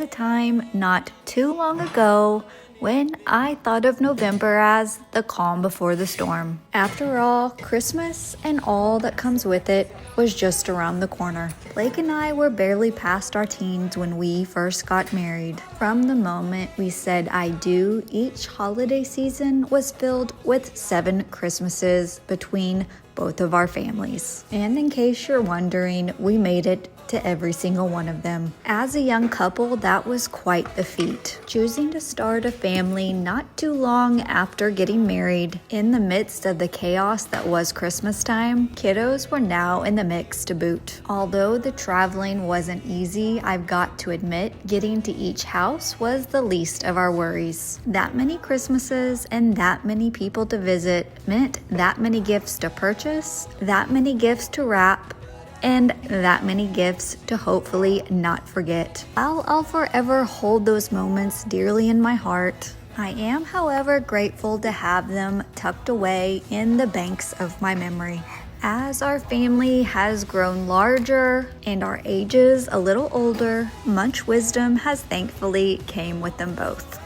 a time not too long ago when I thought of November as the calm before the storm. After all, Christmas and all that comes with it was just around the corner. Blake and I were barely past our teens when we first got married. From the moment we said I do, each holiday season was filled with 7 Christmases between both of our families. And in case you're wondering, we made it to every single one of them. As a young couple, that was quite the feat. Choosing to start a family not too long after getting married, in the midst of the chaos that was Christmas time, kiddos were now in the mix to boot. Although the traveling wasn't easy, I've got to admit, getting to each house was the least of our worries. That many Christmases and that many people to visit meant that many gifts to purchase, that many gifts to wrap, and that many gifts to hopefully not forget. I'll forever hold those moments dearly in my heart. I am, however, grateful to have them tucked away in the banks of my memory. As our family has grown larger and our ages a little older, much wisdom has thankfully came with them both.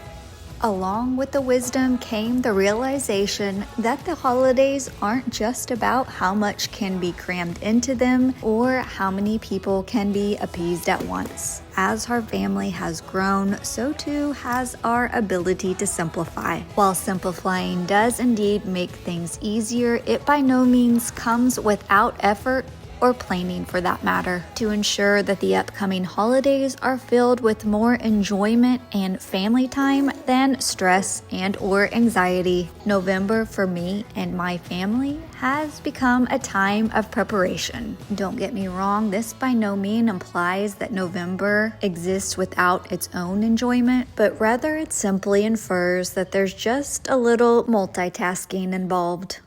Along with the wisdom came the realization that the holidays aren't just about how much can be crammed into them or how many people can be appeased at once. As our family has grown, so too has our ability to simplify. While simplifying does indeed make things easier, it by no means comes without effort or planning for that matter, to ensure that the upcoming holidays are filled with more enjoyment and family time than stress and or anxiety. November for me and my family has become a time of preparation. Don't get me wrong, this by no means implies that November exists without its own enjoyment, but rather it simply infers that there's just a little multitasking involved.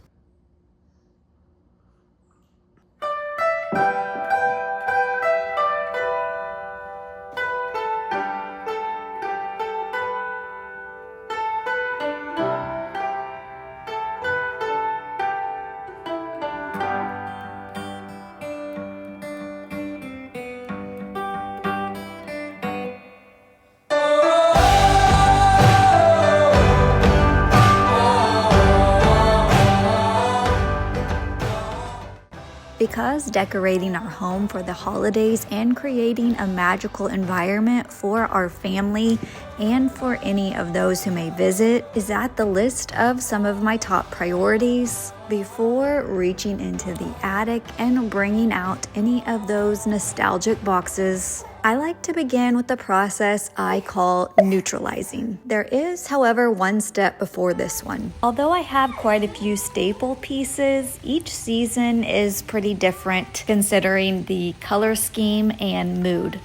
Because decorating our home for the holidays and creating a magical environment for our family and for any of those who may visit is at the list of some of my top priorities. Before reaching into the attic and bringing out any of those nostalgic boxes, I like to begin with the process I call neutralizing. There is, however, one step before this one. Although I have quite a few staple pieces, each season is pretty different considering the color scheme and mood.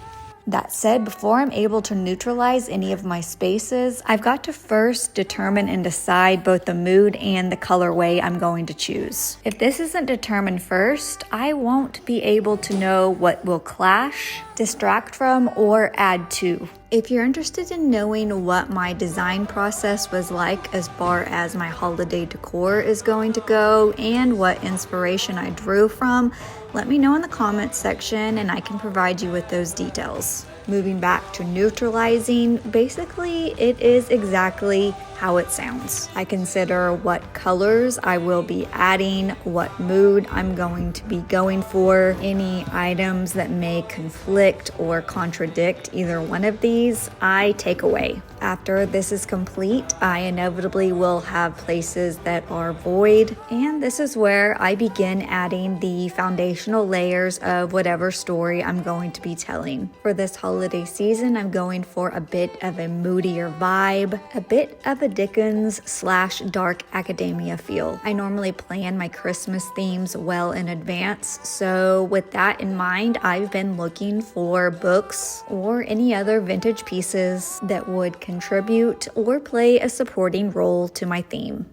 That said, before I'm able to neutralize any of my spaces, I've got to first determine and decide both the mood and the colorway I'm going to choose. If this isn't determined first, I won't be able to know what will clash, distract from, or add to. If you're interested in knowing what my design process was like as far as my holiday decor is going to go and what inspiration I drew from, let me know in the comments section and I can provide you with those details. Moving back to neutralizing, basically it is exactly how it sounds. I consider what colors I will be adding, what mood I'm going to be going for, any items that may conflict or contradict either one of these, I take away. After this is complete, I inevitably will have places that are void, and this is where I begin adding the foundational layers of whatever story I'm going to be telling. For this holiday season, I'm going for a bit of a moodier vibe, a bit of a Dickens/dark academia feel. I normally plan my Christmas themes well in advance, so with that in mind, I've been looking for books or any other vintage pieces that would contribute or play a supporting role to my theme.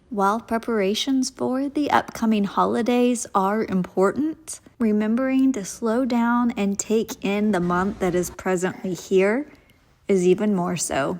While preparations for the upcoming holidays are important, remembering to slow down and take in the month that is presently here is even more so.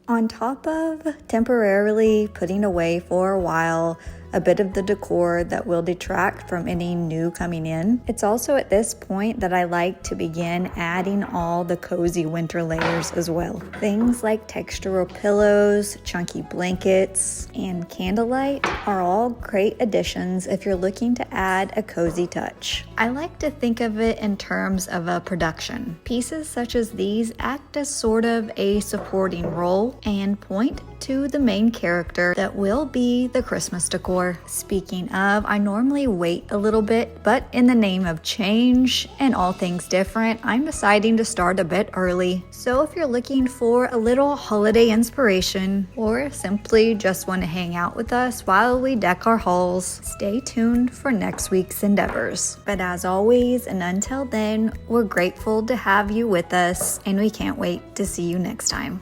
On top of temporarily putting away for a while a bit of the decor that will detract from any new coming in, it's also at this point that I like to begin adding all the cozy winter layers as well. Things like textural pillows, chunky blankets, and candlelight are all great additions if you're looking to add a cozy touch. I like to think of it in terms of a production. Pieces such as these act as sort of a supporting role and point to the main character that will be the Christmas decor. Speaking of, I normally wait a little bit, but in the name of change and all things different, I'm deciding to start a bit early. So if you're looking for a little holiday inspiration or simply just want to hang out with us while we deck our halls, stay tuned for next week's endeavors. But as always, and until then, we're grateful to have you with us, and we can't wait to see you next time.